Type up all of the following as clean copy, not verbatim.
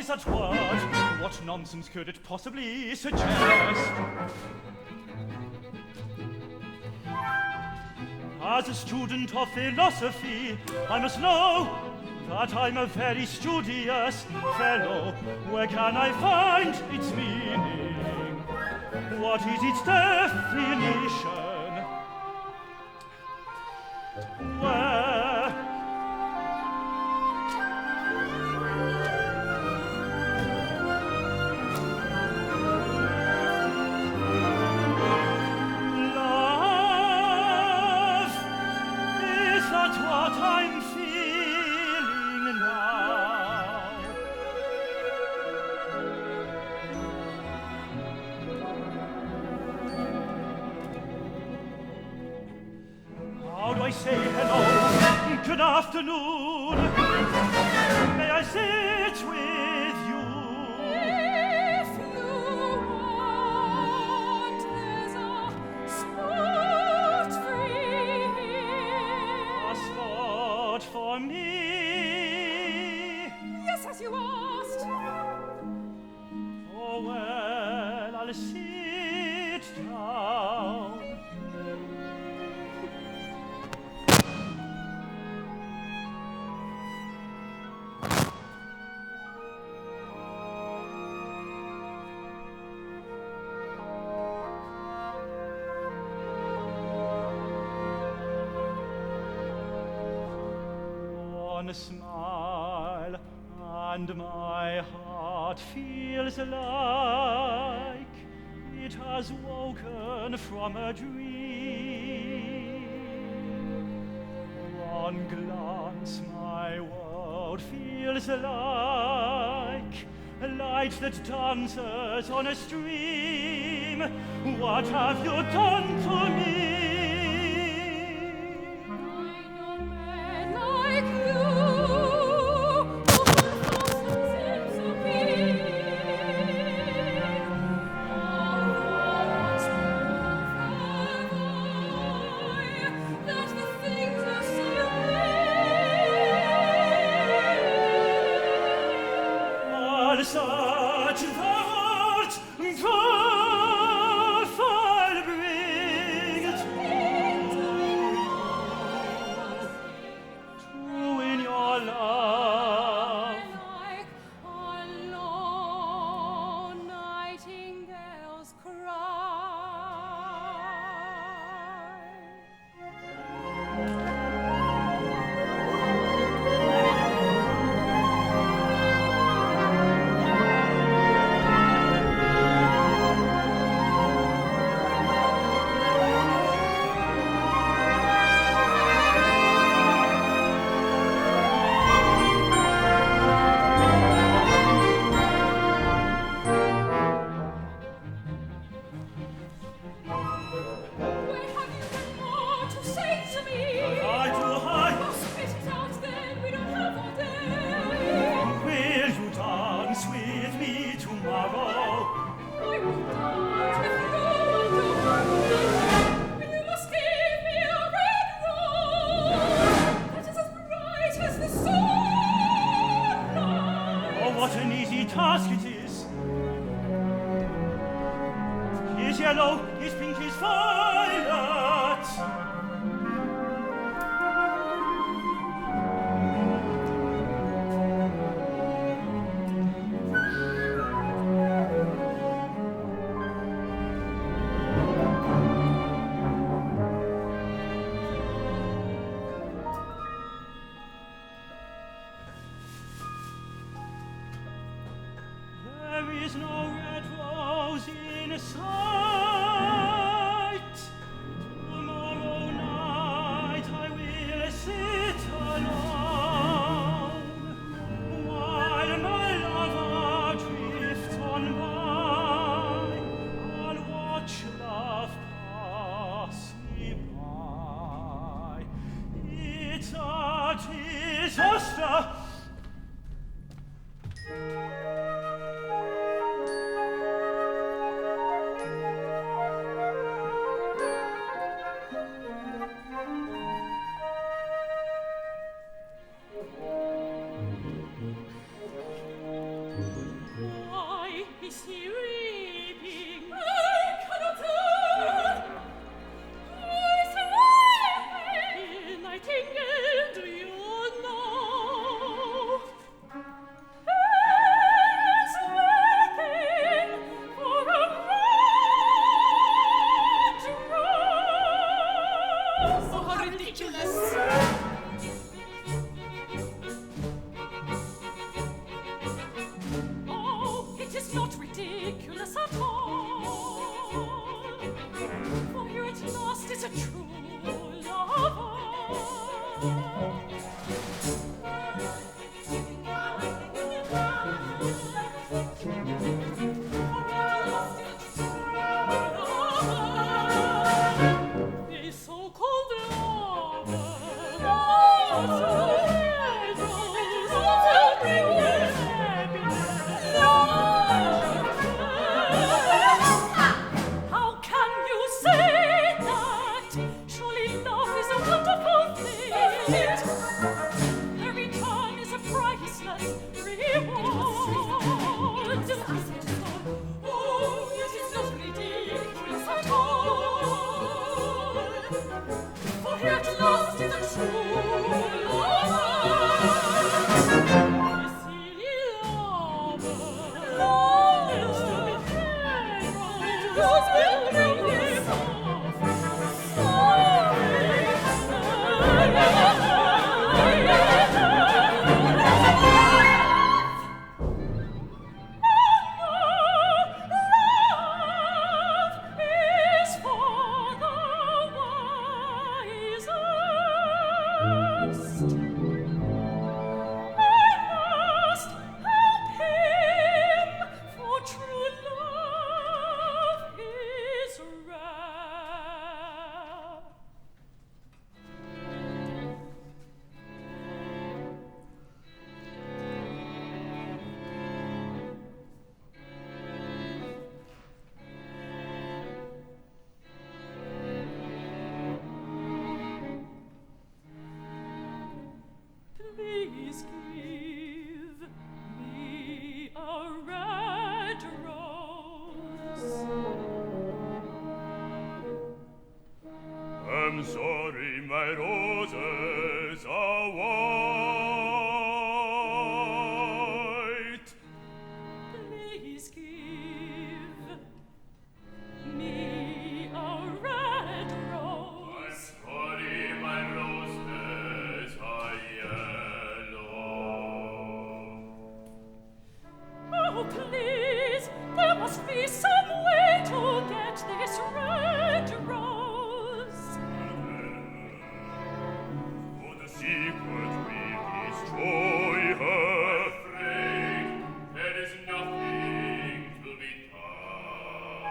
is that word? What nonsense could it possibly suggest? As a student of philosophy, I must know that I'm a very studious fellow. Where can I find its meaning? What is its definition? Where? Love, is that what I'm feeling now? How do I say hello? Good afternoon. May I sit with you? If you want, there's a spot free here. A spot for me. Yes, as you asked. Oh, well, I'll sit down. One smile and my heart feels like it has woken from a dream. One glance, my world feels like a light that dances on a stream. What have you done to me? Such thoughts, forth I'll bring it to in your love. Like a lone nightingale's cry. Where have you got more to say to me? High to high, Oh, spit it out then, we don't have all day. will you dance with me tomorrow? I will dance with you and you must give me a red rose that is as bright as the sunlight. Oh, what an easy task it is! His yellow, his pink, his violet. There is no red rose in sight. Tomorrow night I will sit alone while my lover drifts on by. I'll watch love pass me by. It's a disaster. ridiculous. Oh, it is not ridiculous at all. For here at last is a true lover. The so-called How can you say that? Surely love is a wonderful thing. The return is a priceless reward. Oh, it is not ridiculous at all. For here at last is a true lover. Please give me a red rose. I'm sorry, my roses are white. Please give me a red rose. I'm sorry, my roses are yellow. Oh, please, there must be some way to get this red rose. For the secret will destroy her. Afraid there is nothing to be done.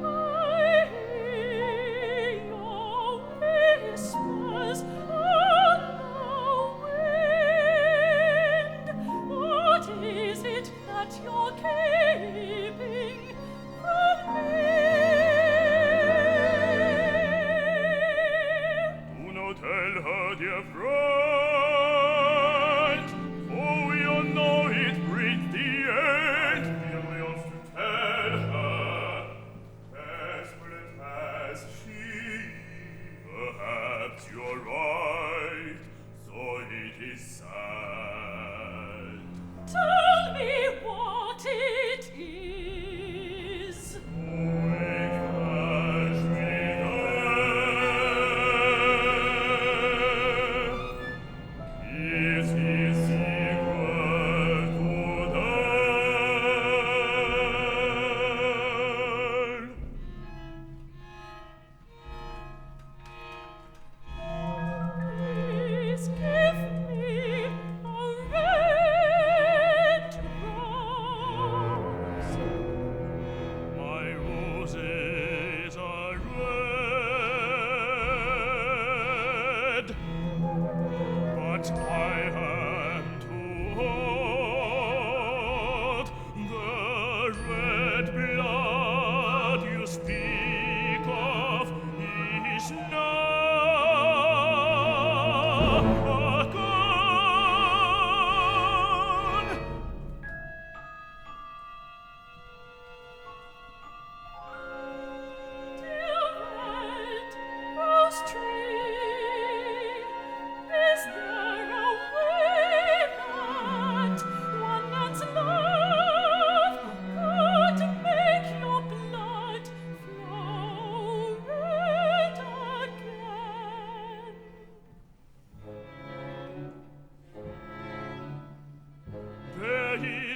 I hear your whispers on the wind. What is it that you're keeping from me? Do not tell her, dear friend, for we all know it brings the end. He wants to tell her, desperate as she. Perhaps you're right, so it is sad. Tell me what it is. Is his secret to Please give me a red rose. My roses are red, but I am told the red blood you speak of is now gone. Dear red rose tree,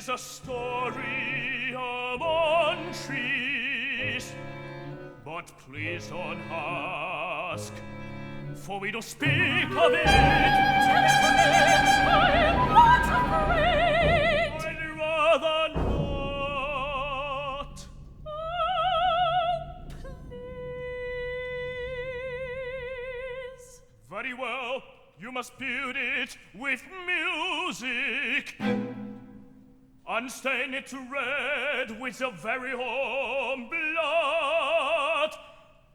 is a story among trees, but please don't ask, for we don't speak of it. Tell it to me, I am not afraid. I'd rather not. Oh, please. Very well, you must build it with music, and stain it red with your very own blood.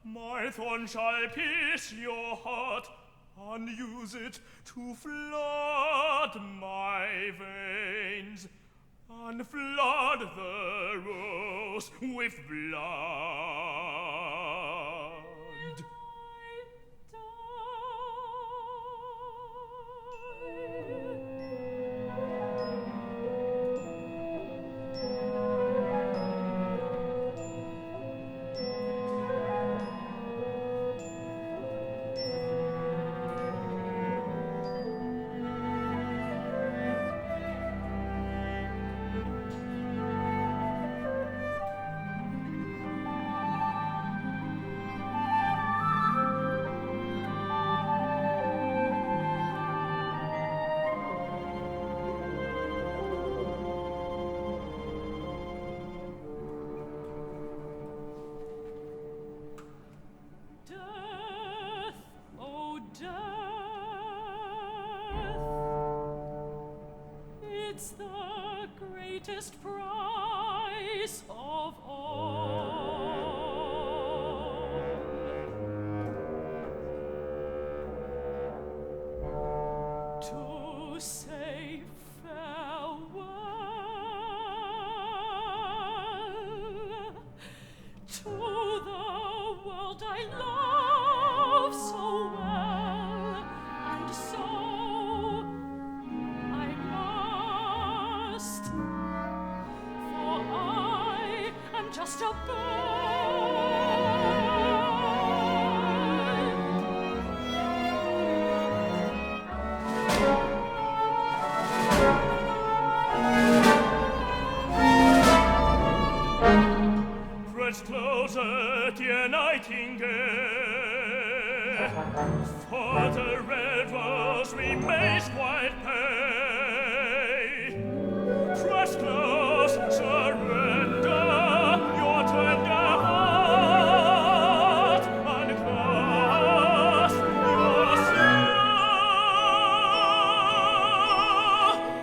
My thorn shall pierce your heart, and use it to flood my veins, and flood the rose with blood. It's the greatest prize of all. To say farewell to the world I love so well, and so I must, for I am just a Press closer, dear Nightingale, for the red rose remains quite pale. Press close, surrender your tender heart, and clasp yourself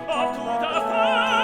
up to the furthest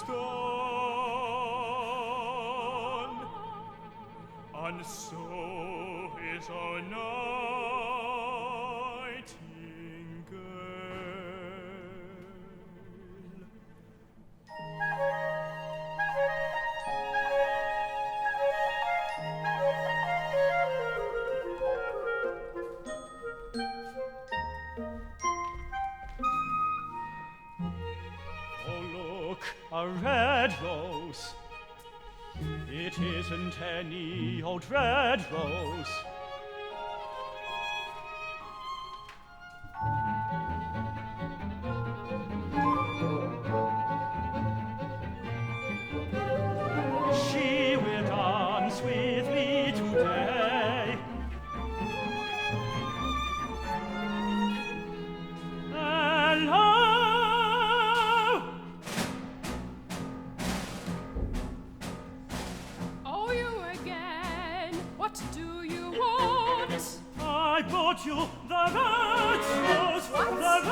gone, and so is our Nightingale. Oh, look, a red rose. It isn't any old red rose. brought you the red rose, the red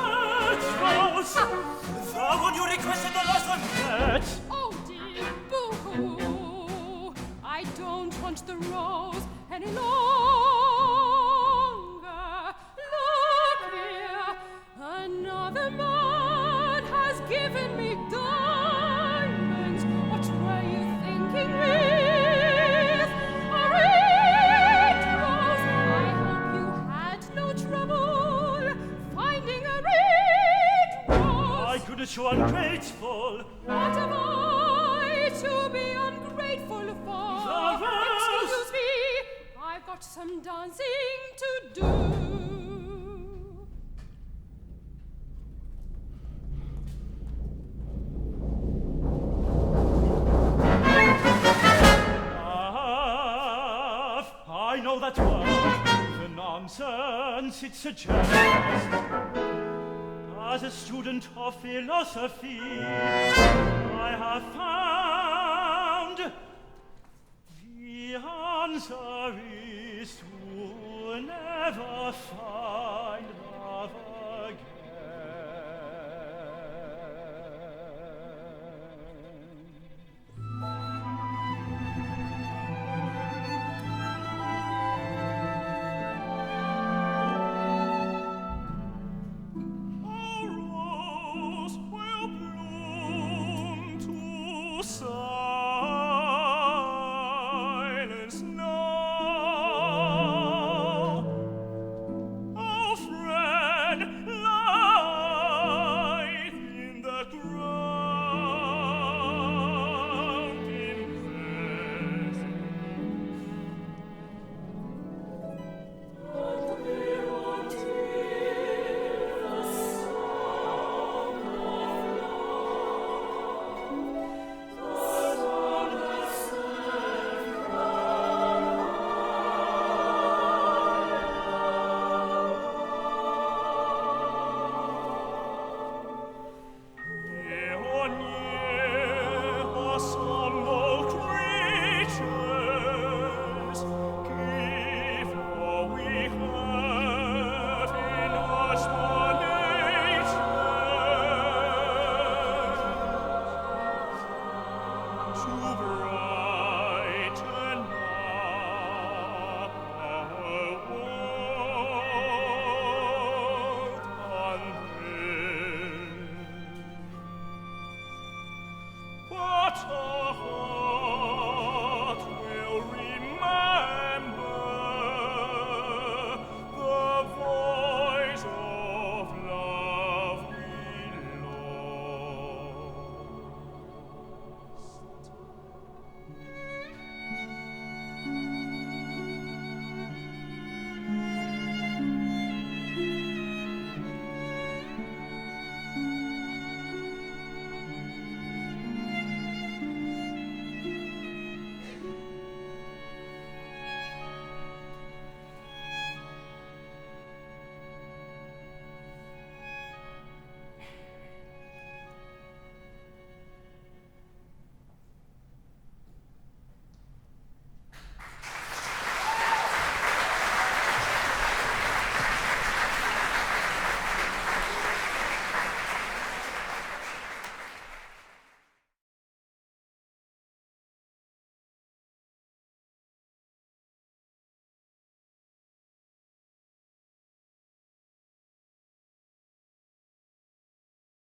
rose. The one you requested the last time. Tête. Oh dear, boo-hoo. I don't want the rose any longer. Look here, another man has given me diamonds. What were you thinking with? A red rose. I hope you had no trouble finding a red rose. My goodness, you ungrateful. What am I to be ungrateful for? The rose. Excuse me, I've got some dancing to do. I know that word, the nonsense it suggests. As a student of philosophy, I have found the answer is to never find.